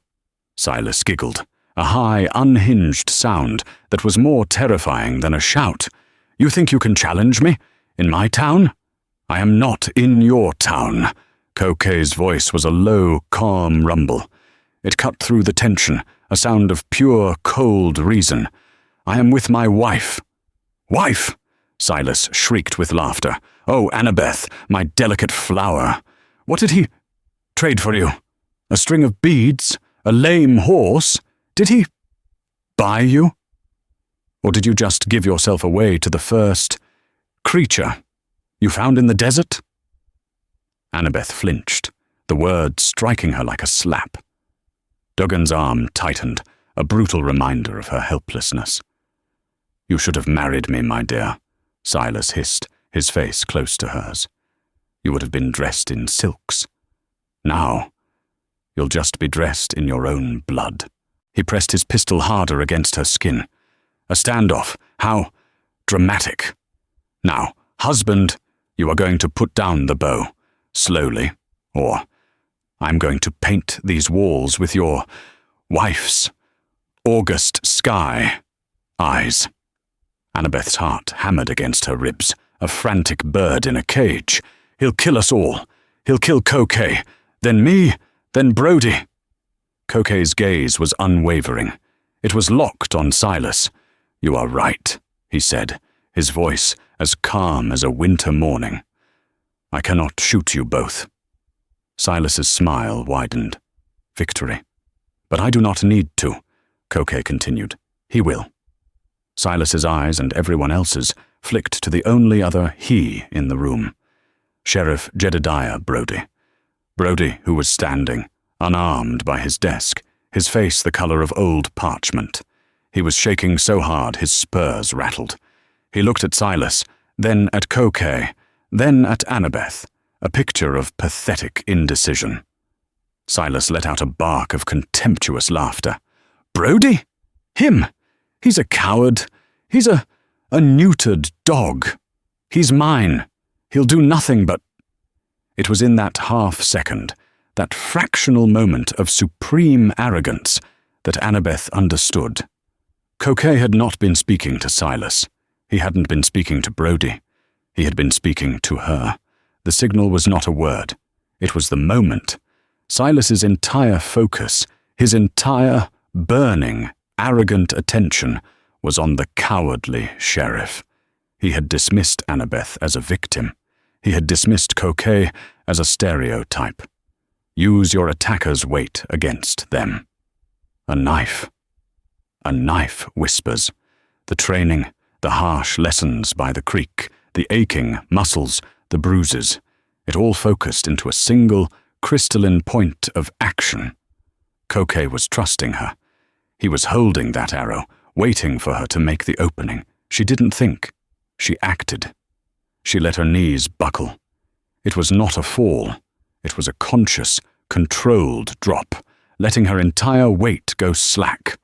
Silas giggled, a high, unhinged sound that was more terrifying than a shout. You think you can challenge me? In my town? I am not in your town. Koke's voice was a low, calm rumble. It cut through the tension, a sound of pure, cold reason. I am with my wife. Wife! Silas shrieked with laughter. Oh, Annabeth, my delicate flower. What did he trade for you? A string of beads? A lame horse? Did he buy you? Or did you just give yourself away to the first creature you found in the desert? Annabeth flinched, the word striking her like a slap. Duggan's arm tightened, a brutal reminder of her helplessness. You should have married me, my dear. Silas hissed, his face close to hers. "You would have been dressed in silks. Now, you'll just be dressed in your own blood." He pressed his pistol harder against her skin. "A standoff. How dramatic. Now, husband, you are going to put down the bow, slowly, or I'm going to paint these walls with your wife's August sky eyes." Annabeth's heart hammered against her ribs, a frantic bird in a cage. "He'll kill us all. He'll kill Koke, then me, then Broady." Koke's gaze was unwavering. It was locked on Silas. "You are right," he said, his voice as calm as a winter morning. "I cannot shoot you both." Silas's smile widened. Victory. "But I do not need to," Koke continued. "He will." Silas's eyes and everyone else's flicked to the only other he in the room. Sheriff Jedediah Broady. Broady, who was standing, unarmed by his desk, his face the color of old parchment. He was shaking so hard his spurs rattled. He looked at Silas, then at Koke, then at Annabeth, a picture of pathetic indecision. Silas let out a bark of contemptuous laughter. "Broady? Him? He's a coward. He's a neutered dog. He's mine. He'll do nothing but—" It was in that half-second, that fractional moment of supreme arrogance, that Annabeth understood. Koke had not been speaking to Silas. He hadn't been speaking to Broady. He had been speaking to her. The signal was not a word. It was the moment. Silas's entire focus, his entire burning, arrogant attention was on the cowardly sheriff. He had dismissed Annabeth as a victim. He had dismissed Koke as a stereotype. Use your attacker's weight against them. A knife. A knife whispers. The training, the harsh lessons by the creek, the aching muscles, the bruises, it all focused into a single, crystalline point of action. Koke was trusting her. He was holding that arrow, waiting for her to make the opening. She didn't think. She acted. She let her knees buckle. It was not a fall. It was a conscious, controlled drop, letting her entire weight go slack.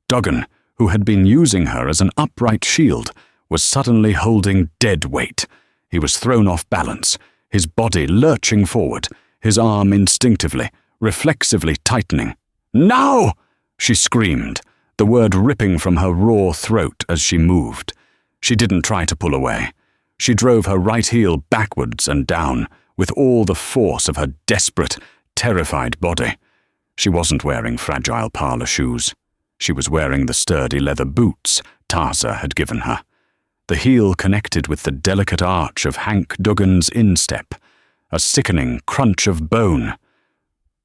Duggan, who had been using her as an upright shield, was suddenly holding dead weight. He was thrown off balance, his body lurching forward, his arm instinctively, reflexively tightening. "Now!" she screamed, the word ripping from her raw throat as she moved. She didn't try to pull away. She drove her right heel backwards and down, with all the force of her desperate, terrified body. She wasn't wearing fragile parlor shoes. She was wearing the sturdy leather boots Taza had given her. The heel connected with the delicate arch of Hank Duggan's instep, a sickening crunch of bone.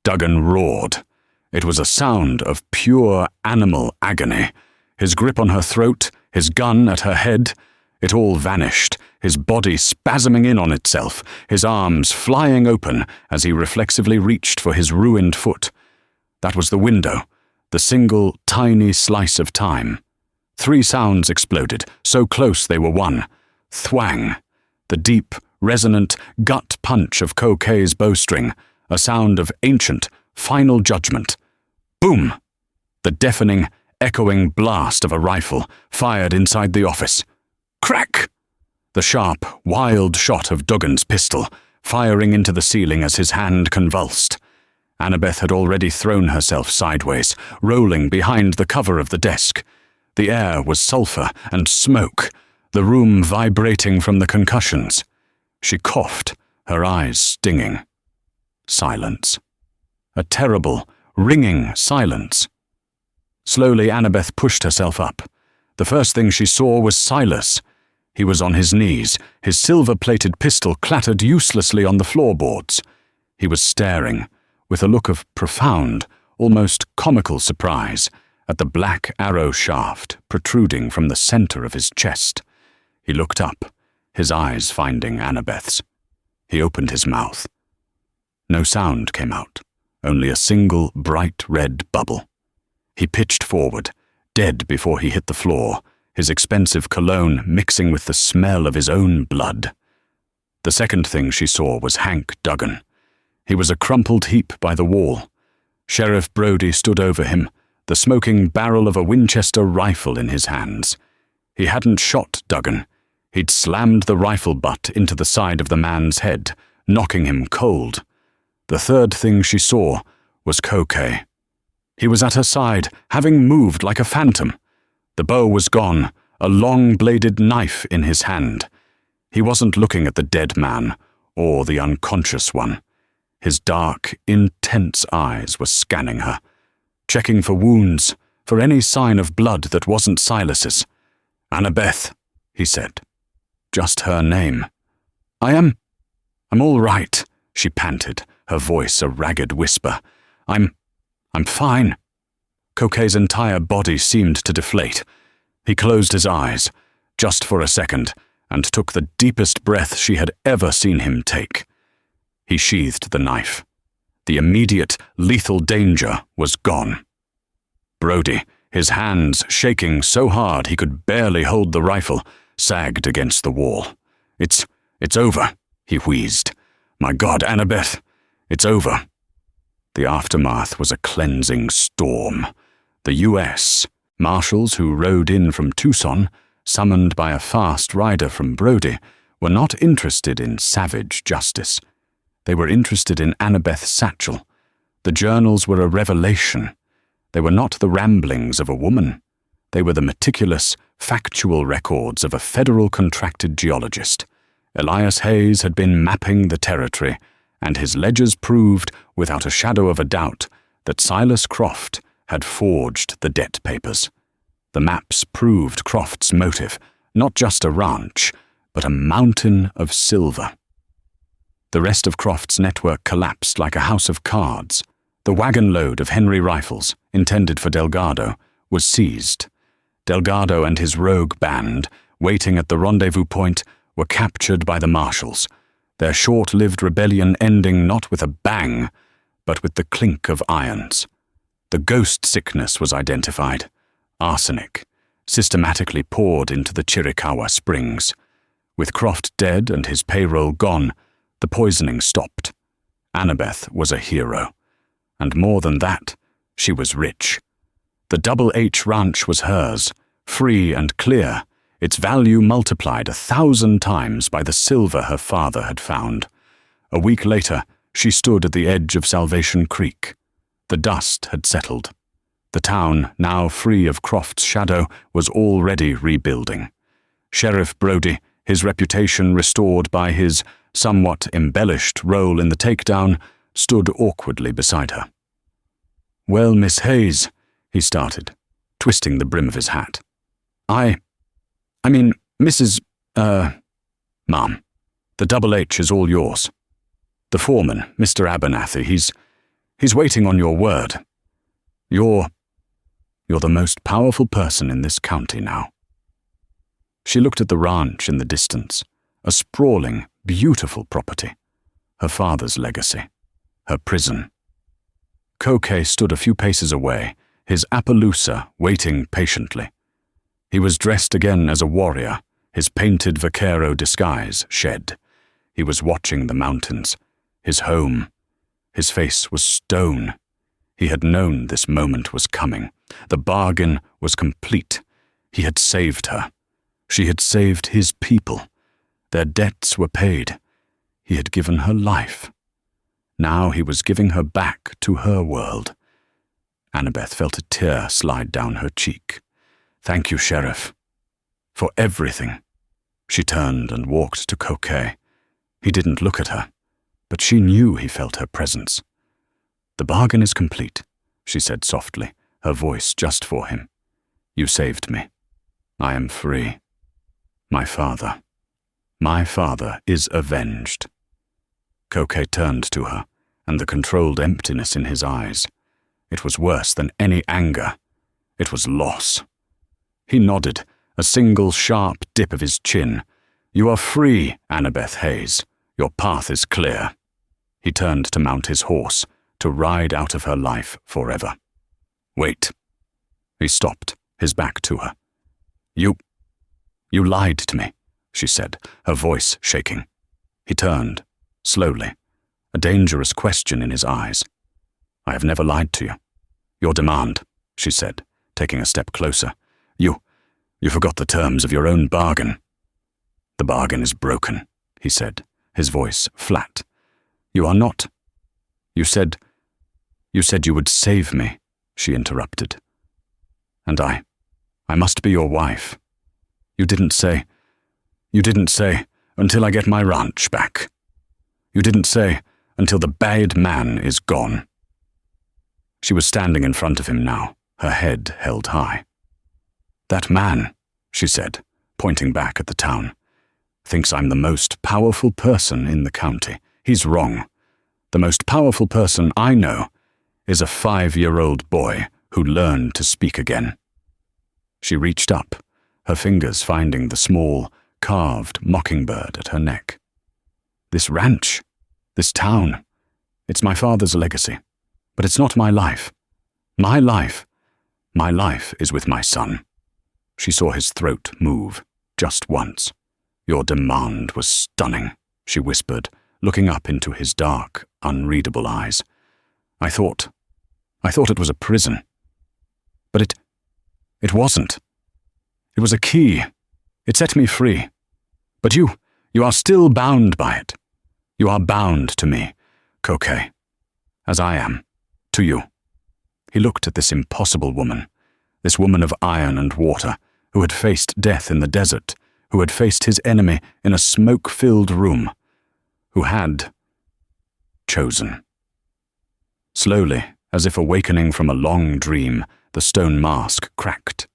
Duggan roared. It was a sound of pure animal agony. His grip on her throat, his gun at her head, it all vanished, his body spasming in on itself, his arms flying open as he reflexively reached for his ruined foot. That was the window, the single tiny slice of time. 3 sounds exploded, so close they were one. Thwang, the deep, resonant gut punch of Koke's bowstring, a sound of ancient, final judgment. Boom! The deafening, echoing blast of a rifle fired inside the office. Crack! The sharp, wild shot of Duggan's pistol, firing into the ceiling as his hand convulsed. Annabeth had already thrown herself sideways, rolling behind the cover of the desk. The air was sulfur and smoke, the room vibrating from the concussions. She coughed, her eyes stinging. Silence. A terrible, ringing silence. Slowly Annabeth pushed herself up. The first thing she saw was Silas. He was on his knees, his silver-plated pistol clattered uselessly on the floorboards. He was staring, with a look of profound, almost comical surprise, at the black arrow shaft protruding from the center of his chest. He looked up, his eyes finding Annabeth's. He opened his mouth. No sound came out, only a single bright red bubble. He pitched forward, dead before he hit the floor, his expensive cologne mixing with the smell of his own blood. The second thing she saw was Hank Duggan. He was a crumpled heap by the wall. Sheriff Broady stood over him, the smoking barrel of a Winchester rifle in his hands. He hadn't shot Duggan. He'd slammed the rifle butt into the side of the man's head, knocking him cold. The third thing she saw was Koke. He was at her side, having moved like a phantom. The bow was gone, a long-bladed knife in his hand. He wasn't looking at the dead man, or the unconscious one. His dark, intense eyes were scanning her, checking for wounds, for any sign of blood that wasn't Silas's. "Annabeth," he said. Just her name. I'm all right," she panted, her voice a ragged whisper. I'm fine." Koke's entire body seemed to deflate. He closed his eyes, just for a second, and took the deepest breath she had ever seen him take. He sheathed the knife. The immediate, lethal danger was gone. Broady, his hands shaking so hard he could barely hold the rifle, sagged against the wall. It's over," he wheezed. "My God, Annabeth, it's over." The aftermath was a cleansing storm. The U.S. Marshals who rode in from Tucson, summoned by a fast rider from Broady, were not interested in savage justice. They were interested in Annabeth's satchel. The journals were a revelation. They were not the ramblings of a woman. They were the meticulous, factual records of a federal contracted geologist. Elias Hayes had been mapping the territory, and his ledgers proved, without a shadow of a doubt, that Silas Croft had forged the debt papers. The maps proved Croft's motive, not just a ranch, but a mountain of silver. The rest of Croft's network collapsed like a house of cards. The wagon load of Henry rifles, intended for Delgado, was seized. Delgado and his rogue band, waiting at the rendezvous point, were captured by the marshals, their short-lived rebellion ending not with a bang, but with the clink of irons. The ghost sickness was identified, arsenic, systematically poured into the Chiricahua Springs. With Croft dead and his payroll gone, the poisoning stopped. Annabeth was a hero. And more than that, she was rich. The Double H Ranch was hers, free and clear, its value multiplied 1,000 times by the silver her father had found. A week later, she stood at the edge of Salvation Creek. The dust had settled. The town, now free of Croft's shadow, was already rebuilding. Sheriff Broady, his reputation restored by his somewhat embellished role in the takedown, stood awkwardly beside her. "Well, Miss Hayes," he started, twisting the brim of his hat. I mean, Mrs. Ma'am, the Double H is all yours. The foreman, Mr. Abernathy, he's waiting on your word. You're the most powerful person in this county now." She looked at the ranch in the distance, a sprawling, beautiful property, her father's legacy, her prison. Koke stood a few paces away, his Appaloosa waiting patiently. He was dressed again as a warrior, his painted vaquero disguise shed. He was watching the mountains, his home. His face was stone. He had known this moment was coming. The bargain was complete. He had saved her. She had saved his people. Their debts were paid. He had given her life. Now he was giving her back to her world. Annabeth felt a tear slide down her cheek. "Thank you, Sheriff. For everything." She turned and walked to Koke. He didn't look at her, but she knew he felt her presence. "The bargain is complete," she said softly, her voice just for him. "You saved me. I am free. My father is avenged." Koke turned to her, and the controlled emptiness in his eyes. It was worse than any anger. It was loss. He nodded, a single sharp dip of his chin. "You are free, Annabeth Hayes. Your path is clear." He turned to mount his horse, to ride out of her life forever. "Wait." He stopped, his back to her. You lied to me, she said, her voice shaking. He turned, slowly, a dangerous question in his eyes. I have never lied to you. Your demand, she said, taking a step closer. You forgot the terms of your own bargain. The bargain is broken, he said, his voice flat. You are not. You said you would save me, she interrupted. And I must be your wife. You didn't say, until I get my ranch back. You didn't say, until the bad man is gone. She was standing in front of him now, her head held high. That man, she said, pointing back at the town, thinks I'm the most powerful person in the county. He's wrong. The most powerful person I know is a 5-year-old boy who learned to speak again. She reached up, her fingers finding the small, carved mockingbird at her neck. This ranch, this town, it's my father's legacy, but it's not my life. My life is with my son. She saw his throat move, just once. Your demand was stunning, she whispered, looking up into his dark, unreadable eyes. I thought it was a prison. But it wasn't. It was a key. It set me free. But you are still bound by it. You are bound to me, Koke, as I am, to you. He looked at this impossible woman, this woman of iron and water, who had faced death in the desert, who had faced his enemy in a smoke-filled room, who had chosen. Slowly, as if awakening from a long dream, the stone mask cracked.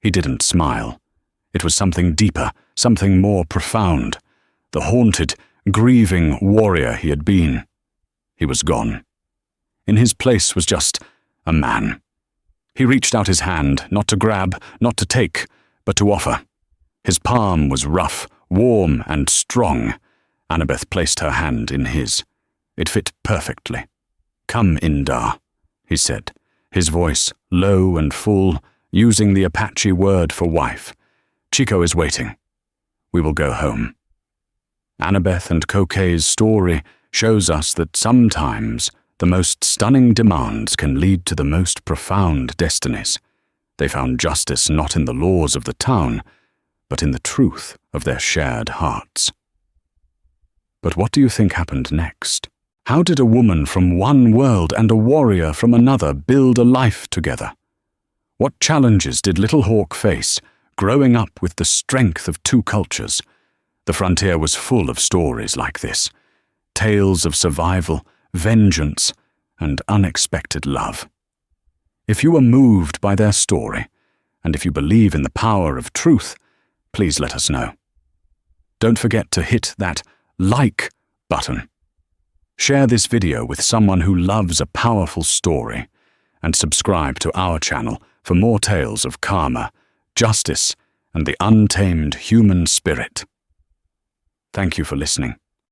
He didn't smile. It was something deeper, something more profound. The haunted, grieving warrior he had been. He was gone. In his place was just a man. He reached out his hand, not to grab, not to take, but to offer. His palm was rough, warm, and strong. Annabeth placed her hand in his. It fit perfectly. Come, Indar, he said, his voice low and full, using the Apache word for wife. Chico is waiting. We will go home. Annabeth and Koke's story shows us that sometimes the most stunning demands can lead to the most profound destinies. They found justice not in the laws of the town, but in the truth of their shared hearts. But what do you think happened next? How did a woman from one world and a warrior from another build a life together? What challenges did Little Hawk face, growing up with the strength of two cultures? The frontier was full of stories like this, tales of survival, vengeance, and unexpected love. If you are moved by their story, and if you believe in the power of truth, please let us know. Don't forget to hit that like button. Share this video with someone who loves a powerful story, and subscribe to our channel for more tales of karma, justice, and the untamed human spirit. Thank you for listening.